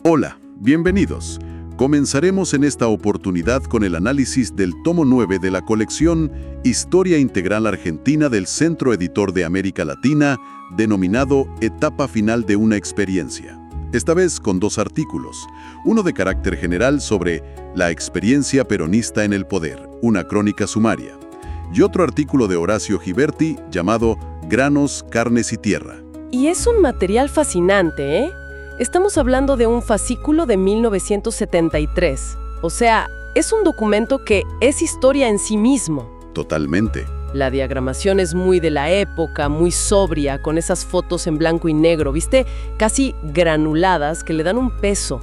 Hola, bienvenidos. Comenzaremos en esta oportunidad con el análisis del tomo 9 de la colección Historia Integral Argentina del Centro Editor de América Latina, denominado Etapa Final de una Experiencia. Esta vez con dos artículos, uno de carácter general sobre la experiencia peronista en el poder, una crónica sumaria, y otro artículo de Horacio Giberti llamado Granos, Carnes y Tierra. Y es un material fascinante, ¿eh? Estamos hablando de un fascículo de 1973. O sea, es un documento que es historia en sí mismo. Totalmente. La diagramación es muy de la época, muy sobria, con esas fotos en blanco y negro, ¿viste? Casi granuladas, que le dan un peso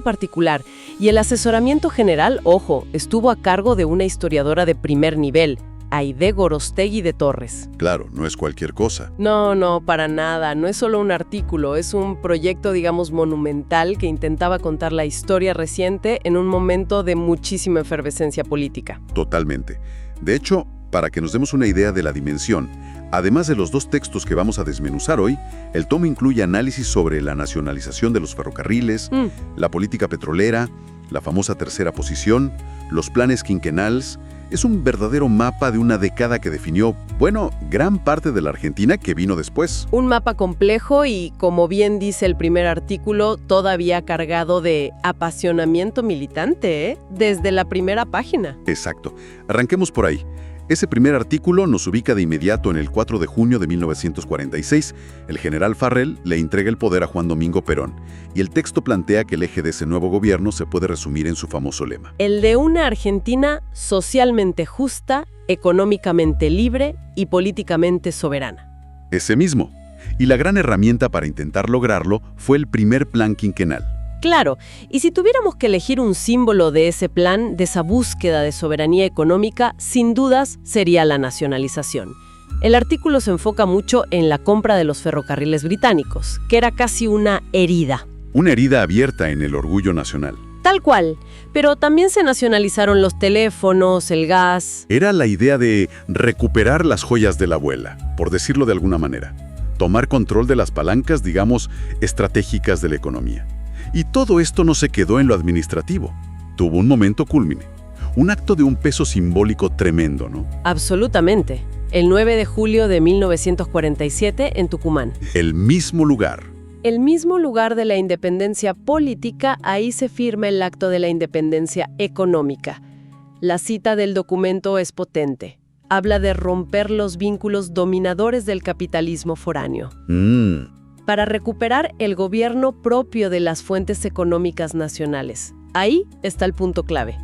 particular. Y el asesoramiento general, ojo, estuvo a cargo de una historiadora de primer nivel, Aide Gorostegui de Torres. Claro, no es cualquier cosa. No, para nada. No es solo un artículo, es un proyecto, digamos, monumental que intentaba contar la historia reciente en un momento de muchísima efervescencia política. Totalmente. De hecho, para que nos demos una idea de la dimensión, además de los dos textos que vamos a desmenuzar hoy, el tomo incluye análisis sobre la nacionalización de los ferrocarriles, la política petrolera, la famosa tercera posición, los planes quinquenales. Es un verdadero mapa de una década que definió, gran parte de la Argentina que vino después. Un mapa complejo y, como bien dice el primer artículo, todavía cargado de apasionamiento militante, ¿eh? Desde la primera página. Exacto. Arranquemos por ahí. Ese primer artículo nos ubica de inmediato en el 4 de junio de 1946. El general Farrell le entrega el poder a Juan Domingo Perón, y el texto plantea que el eje de ese nuevo gobierno se puede resumir en su famoso lema. El de una Argentina socialmente justa, económicamente libre y políticamente soberana. Ese mismo. Y la gran herramienta para intentar lograrlo fue el primer plan quinquenal. Claro, y si tuviéramos que elegir un símbolo de ese plan, de esa búsqueda de soberanía económica, sin dudas sería la nacionalización. El artículo se enfoca mucho en la compra de los ferrocarriles británicos, que era casi una herida. Una herida abierta en el orgullo nacional. Tal cual, pero también se nacionalizaron los teléfonos, el gas. Era la idea de recuperar las joyas de la abuela, por decirlo de alguna manera. Tomar control de las palancas, digamos, estratégicas de la economía. Y todo esto no se quedó en lo administrativo. Tuvo un momento cúlmine. Un acto de un peso simbólico tremendo, ¿no? Absolutamente. El 9 de julio de 1947 en Tucumán. El mismo lugar. El mismo lugar de la independencia política, ahí se firma el acto de la independencia económica. La cita del documento es potente. Habla de romper los vínculos dominadores del capitalismo foráneo. Para recuperar el gobierno propio de las fuentes económicas nacionales. Ahí está el punto clave.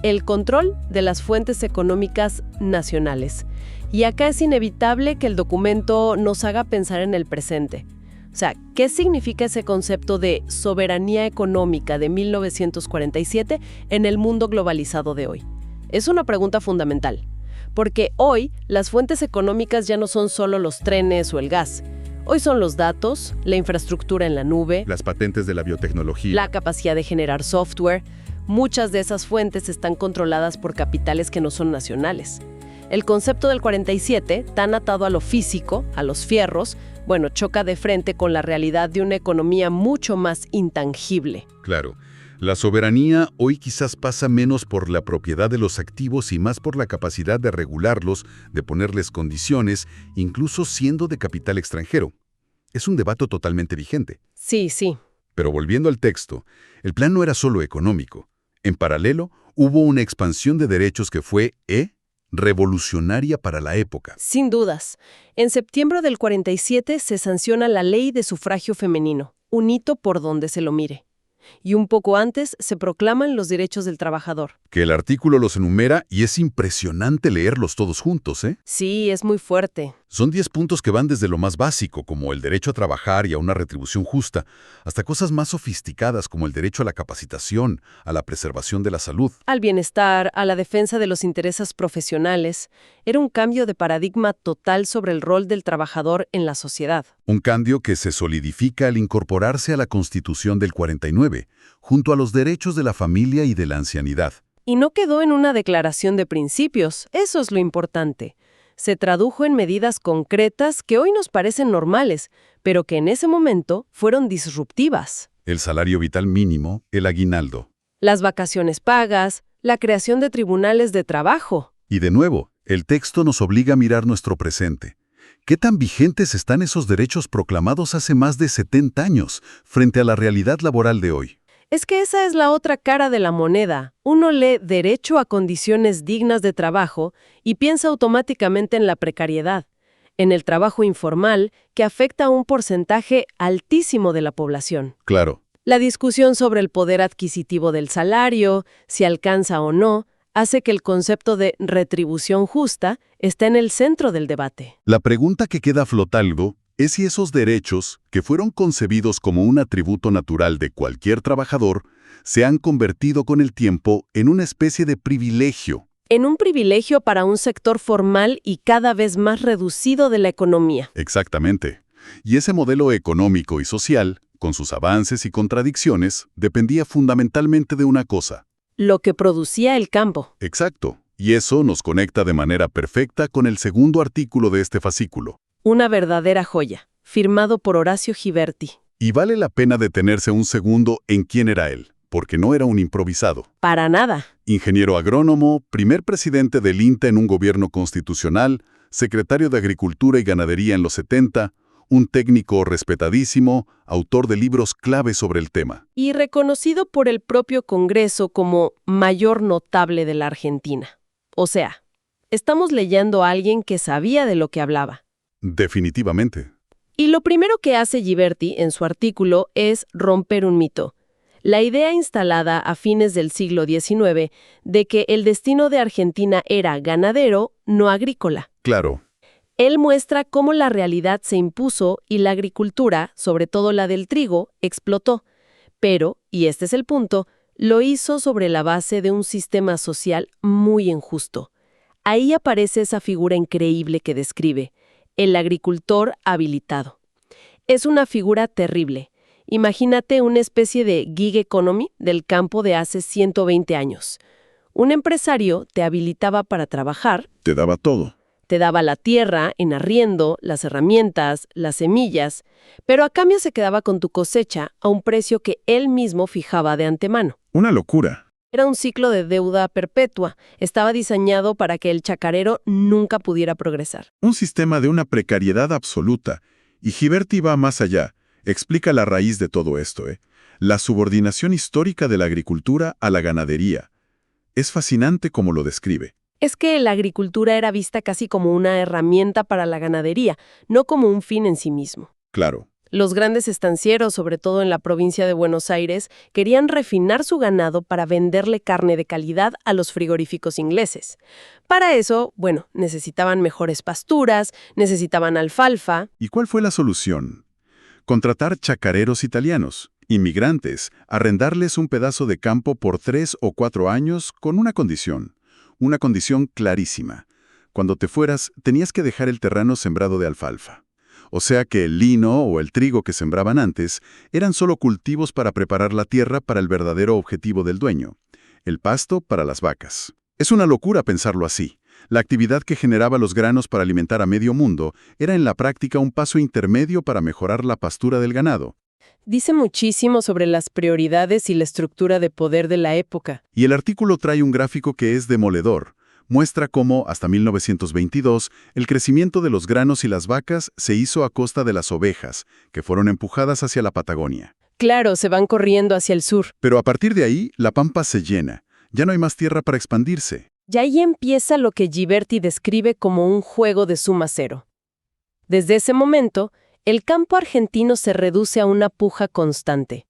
El control de las fuentes económicas nacionales. Y acá es inevitable que el documento nos haga pensar en el presente. O sea, ¿qué significa ese concepto de soberanía económica de 1947 en el mundo globalizado de hoy? Es una pregunta fundamental. Porque hoy las fuentes económicas ya no son solo los trenes o el gas. Hoy son los datos, la infraestructura en la nube, las patentes de la biotecnología, la capacidad de generar software. Muchas de esas fuentes están controladas por capitales que no son nacionales. El concepto del 47, tan atado a lo físico, a los fierros, choca de frente con la realidad de una economía mucho más intangible. Claro. La soberanía hoy quizás pasa menos por la propiedad de los activos y más por la capacidad de regularlos, de ponerles condiciones, incluso siendo de capital extranjero. Es un debate totalmente vigente. Sí. Pero volviendo al texto, el plan no era solo económico. En paralelo, hubo una expansión de derechos que fue, revolucionaria para la época. Sin dudas. En septiembre del 47 se sanciona la ley de sufragio femenino, un hito por donde se lo mire. Y un poco antes se proclaman los derechos del trabajador. Que el artículo los enumera y es impresionante leerlos todos juntos, ¿eh? Sí, es muy fuerte. Son 10 puntos que van desde lo más básico, como el derecho a trabajar y a una retribución justa, hasta cosas más sofisticadas como el derecho a la capacitación, a la preservación de la salud. Al bienestar, a la defensa de los intereses profesionales. Era un cambio de paradigma total sobre el rol del trabajador en la sociedad. Un cambio que se solidifica al incorporarse a la Constitución del 49, junto a los derechos de la familia y de la ancianidad. Y no quedó en una declaración de principios, eso es lo importante. Se tradujo en medidas concretas que hoy nos parecen normales, pero que en ese momento fueron disruptivas. El salario vital mínimo, el aguinaldo. Las vacaciones pagas, la creación de tribunales de trabajo. Y de nuevo, el texto nos obliga a mirar nuestro presente. ¿Qué tan vigentes están esos derechos proclamados hace más de 70 años frente a la realidad laboral de hoy? Es que esa es la otra cara de la moneda. Uno lee derecho a condiciones dignas de trabajo y piensa automáticamente en la precariedad, en el trabajo informal que afecta a un porcentaje altísimo de la población. Claro. La discusión sobre el poder adquisitivo del salario, si alcanza o no, hace que el concepto de retribución justa esté en el centro del debate. La pregunta que queda flotando es si esos derechos, que fueron concebidos como un atributo natural de cualquier trabajador, se han convertido con el tiempo en una especie de privilegio. En un privilegio para un sector formal y cada vez más reducido de la economía. Exactamente. Y ese modelo económico y social, con sus avances y contradicciones, dependía fundamentalmente de una cosa. Lo que producía el campo. Exacto. Y eso nos conecta de manera perfecta con el segundo artículo de este fascículo. Una verdadera joya, firmado por Horacio Ghiberti. Y vale la pena detenerse un segundo en quién era él, porque no era un improvisado. Para nada. Ingeniero agrónomo, primer presidente del INTA en un gobierno constitucional, secretario de Agricultura y Ganadería en los 70, un técnico respetadísimo, autor de libros clave sobre el tema. Y reconocido por el propio Congreso como mayor notable de la Argentina. O sea, estamos leyendo a alguien que sabía de lo que hablaba. Definitivamente. Y lo primero que hace Ghiberti en su artículo es romper un mito. La idea instalada a fines del siglo XIX de que el destino de Argentina era ganadero, no agrícola. Claro. Él muestra cómo la realidad se impuso y la agricultura, sobre todo la del trigo, explotó. Pero, y este es el punto, lo hizo sobre la base de un sistema social muy injusto. Ahí aparece esa figura increíble que describe, el agricultor habilitado. Es una figura terrible. Imagínate una especie de gig economy del campo de hace 120 años. Un empresario te habilitaba para trabajar. Te daba todo. Te daba la tierra en arriendo, las herramientas, las semillas, pero a cambio se quedaba con tu cosecha a un precio que él mismo fijaba de antemano. Una locura. Era un ciclo de deuda perpetua. Estaba diseñado para que el chacarero nunca pudiera progresar. Un sistema de una precariedad absoluta. Y Ghiberti va más allá. Explica la raíz de todo esto, la subordinación histórica de la agricultura a la ganadería. Es fascinante cómo lo describe. Es que la agricultura era vista casi como una herramienta para la ganadería, no como un fin en sí mismo. Claro. Los grandes estancieros, sobre todo en la provincia de Buenos Aires, querían refinar su ganado para venderle carne de calidad a los frigoríficos ingleses. Para eso, necesitaban mejores pasturas, necesitaban alfalfa. ¿Y cuál fue la solución? Contratar chacareros italianos, inmigrantes, arrendarles un pedazo de campo por 3 o 4 años con una condición clarísima. Cuando te fueras, tenías que dejar el terreno sembrado de alfalfa. O sea que el lino o el trigo que sembraban antes eran solo cultivos para preparar la tierra para el verdadero objetivo del dueño, el pasto para las vacas. Es una locura pensarlo así. La actividad que generaba los granos para alimentar a medio mundo era en la práctica un paso intermedio para mejorar la pastura del ganado. Dice muchísimo sobre las prioridades y la estructura de poder de la época. Y el artículo trae un gráfico que es demoledor. Muestra cómo, hasta 1922, el crecimiento de los granos y las vacas se hizo a costa de las ovejas, que fueron empujadas hacia la Patagonia. Claro, se van corriendo hacia el sur. Pero a partir de ahí, la pampa se llena. Ya no hay más tierra para expandirse. Y ahí empieza lo que Ghiberti describe como un juego de suma cero. Desde ese momento, el campo argentino se reduce a una puja constante.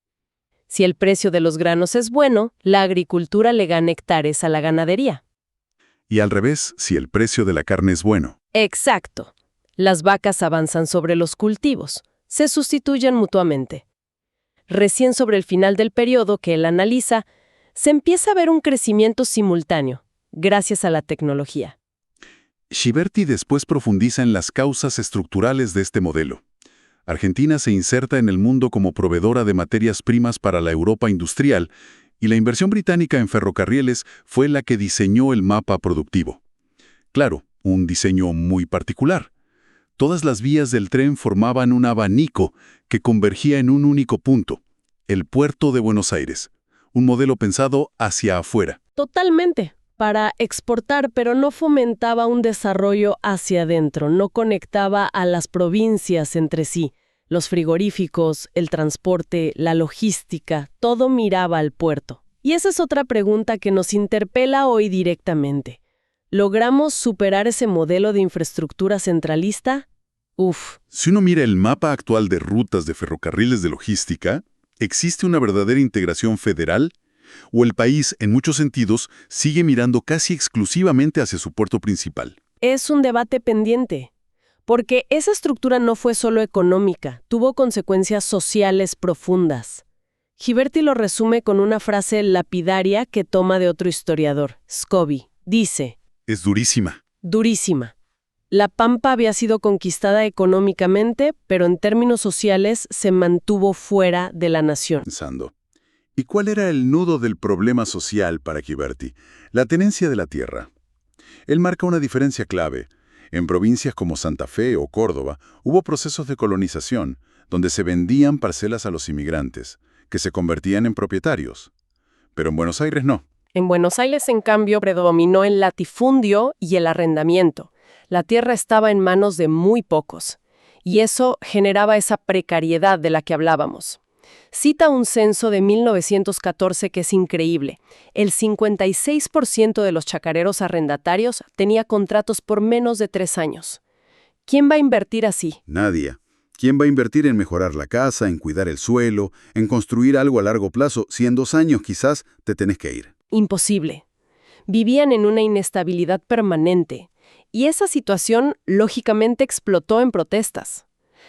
Si el precio de los granos es bueno, la agricultura le gana hectáreas a la ganadería. Y al revés, si el precio de la carne es bueno. Exacto. Las vacas avanzan sobre los cultivos, se sustituyen mutuamente. Recién sobre el final del periodo que él analiza, se empieza a ver un crecimiento simultáneo, gracias a la tecnología. Ghiberti después profundiza en las causas estructurales de este modelo. Argentina se inserta en el mundo como proveedora de materias primas para la Europa industrial, y la inversión británica en ferrocarriles fue la que diseñó el mapa productivo. Claro, un diseño muy particular. Todas las vías del tren formaban un abanico que convergía en un único punto, El puerto de Buenos Aires, un modelo pensado hacia afuera. Totalmente. Para exportar, pero no fomentaba un desarrollo hacia adentro, no conectaba a las provincias entre sí. Los frigoríficos, el transporte, la logística, todo miraba al puerto. Y esa es otra pregunta que nos interpela hoy directamente. ¿Logramos superar ese modelo de infraestructura centralista? Si uno mira el mapa actual de rutas de ferrocarriles de logística, ¿existe una verdadera integración federal? ¿O el país, en muchos sentidos, sigue mirando casi exclusivamente hacia su puerto principal? Es un debate pendiente, porque esa estructura no fue solo económica, tuvo consecuencias sociales profundas. Ghiberti lo resume con una frase lapidaria que toma de otro historiador, Scobie. Dice: Es durísima. Durísima. La Pampa había sido conquistada económicamente, pero en términos sociales se mantuvo fuera de la nación. Pensando. ¿Y cuál era el nudo del problema social para Ghiberti? La tenencia de la tierra. Él marca una diferencia clave. En provincias como Santa Fe o Córdoba hubo procesos de colonización, donde se vendían parcelas a los inmigrantes, que se convertían en propietarios. Pero en Buenos Aires no. En Buenos Aires, en cambio, predominó el latifundio y el arrendamiento. La tierra estaba en manos de muy pocos, y eso generaba esa precariedad de la que hablábamos. Cita un censo de 1914 que es increíble. El 56% de los chacareros arrendatarios tenía contratos por menos de 3 años. ¿Quién va a invertir así? Nadie. ¿Quién va a invertir en mejorar la casa, en cuidar el suelo, en construir algo a largo plazo, si en 2 años quizás te tenés que ir? Imposible. Vivían en una inestabilidad permanente. Y esa situación, lógicamente, explotó en protestas.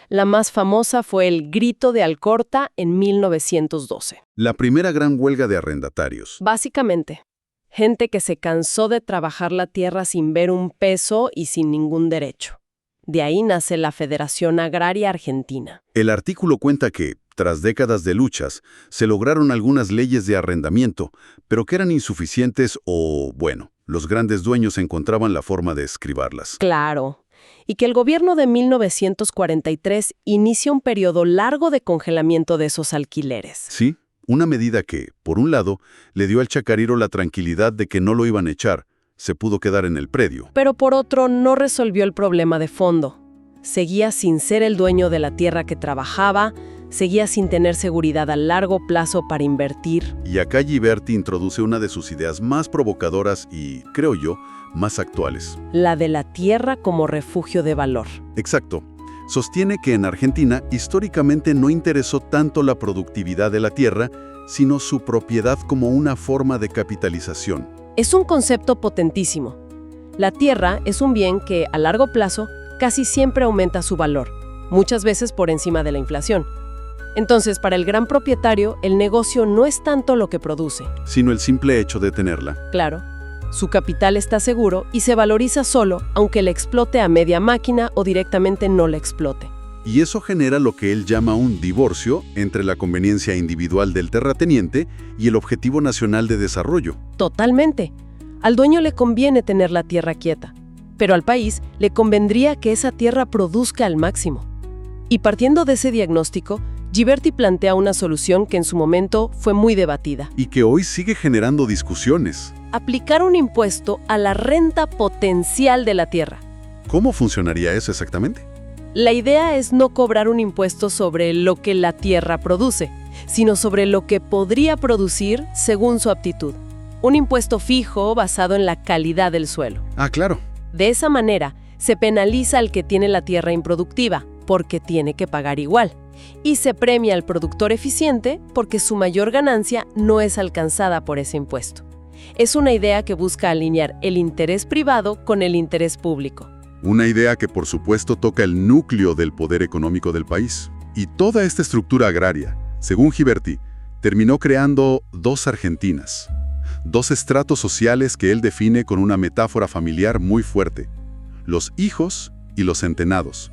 La más famosa fue el Grito de Alcorta en 1912. La primera gran huelga de arrendatarios. Básicamente, gente que se cansó de trabajar la tierra sin ver un peso y sin ningún derecho. De ahí nace la Federación Agraria Argentina. El artículo cuenta que, tras décadas de luchas, se lograron algunas leyes de arrendamiento, pero que eran insuficientes o, bueno, los grandes dueños encontraban la forma de escribarlas. Claro. Y que el gobierno de 1943 inicia un periodo largo de congelamiento de esos alquileres. Sí, una medida que, por un lado, le dio al chacarero la tranquilidad de que no lo iban a echar, se pudo quedar en el predio. Pero por otro, no resolvió el problema de fondo. Seguía sin ser el dueño de la tierra que trabajaba, seguía sin tener seguridad a largo plazo para invertir. Y acá Ghiberti introduce una de sus ideas más provocadoras y, creo yo, más actuales. La de la tierra como refugio de valor. Exacto. Sostiene que en Argentina históricamente no interesó tanto la productividad de la tierra, sino su propiedad como una forma de capitalización. Es un concepto potentísimo. La tierra es un bien que, a largo plazo, casi siempre aumenta su valor, muchas veces por encima de la inflación. Entonces, para el gran propietario, el negocio no es tanto lo que produce, sino el simple hecho de tenerla. Claro. Su capital está seguro y se valoriza solo, aunque le explote a media máquina o directamente no le explote. Y eso genera lo que él llama un divorcio entre la conveniencia individual del terrateniente y el objetivo nacional de desarrollo. Totalmente. Al dueño le conviene tener la tierra quieta, pero al país le convendría que esa tierra produzca al máximo. Y partiendo de ese diagnóstico, Ghiberti plantea una solución que en su momento fue muy debatida. Y que hoy sigue generando discusiones. Aplicar un impuesto a la renta potencial de la tierra. ¿Cómo funcionaría eso exactamente? La idea es no cobrar un impuesto sobre lo que la tierra produce, sino sobre lo que podría producir según su aptitud. Un impuesto fijo basado en la calidad del suelo. Ah, claro. De esa manera, se penaliza al que tiene la tierra improductiva, porque tiene que pagar igual. Y se premia al productor eficiente porque su mayor ganancia no es alcanzada por ese impuesto. Es una idea que busca alinear el interés privado con el interés público. Una idea que por supuesto toca el núcleo del poder económico del país. Y toda esta estructura agraria, según Ghiberti, terminó creando 2 Argentinas. 2 estratos sociales que él define con una metáfora familiar muy fuerte. Los hijos y los centenados.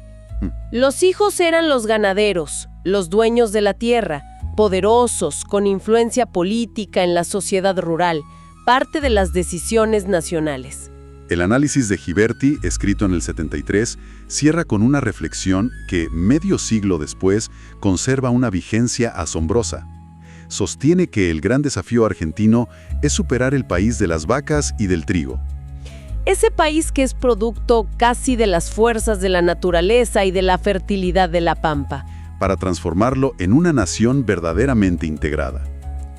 Los hijos eran los ganaderos, los dueños de la tierra, poderosos, con influencia política en la sociedad rural, parte de las decisiones nacionales. El análisis de Ghiberti, escrito en el 73, cierra con una reflexión que, medio siglo después, conserva una vigencia asombrosa. sostiene que el gran desafío argentino es superar el país de las vacas y del trigo. Ese país que es producto casi de las fuerzas de la naturaleza y de la fertilidad de la pampa, para transformarlo en una nación verdaderamente integrada.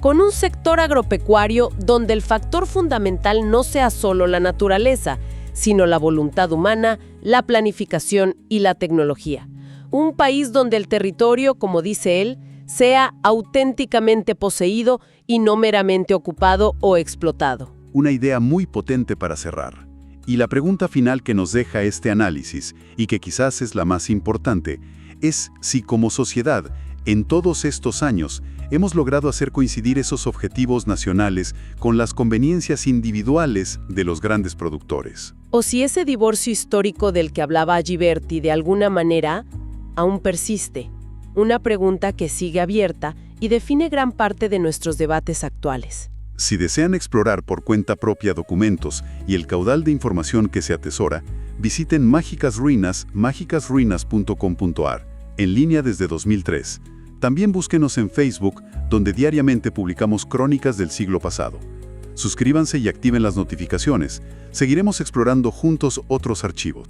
con un sector agropecuario donde el factor fundamental no sea solo la naturaleza, sino la voluntad humana, la planificación y la tecnología. Un país donde el territorio, como dice él, sea auténticamente poseído y no meramente ocupado o explotado. Una idea muy potente para cerrar. Y la pregunta final que nos deja este análisis, y que quizás es la más importante, es si como sociedad, en todos estos años, hemos logrado hacer coincidir esos objetivos nacionales con las conveniencias individuales de los grandes productores. O si ese divorcio histórico del que hablaba Giberti de alguna manera aún persiste. Una pregunta que sigue abierta y define gran parte de nuestros debates actuales. Si desean explorar por cuenta propia documentos y el caudal de información que se atesora, visiten Mágicas Ruinas, mágicasruinas.com.ar, en línea desde 2003. También búsquenos en Facebook, donde diariamente publicamos crónicas del siglo pasado. Suscríbanse y activen las notificaciones. Seguiremos explorando juntos otros archivos.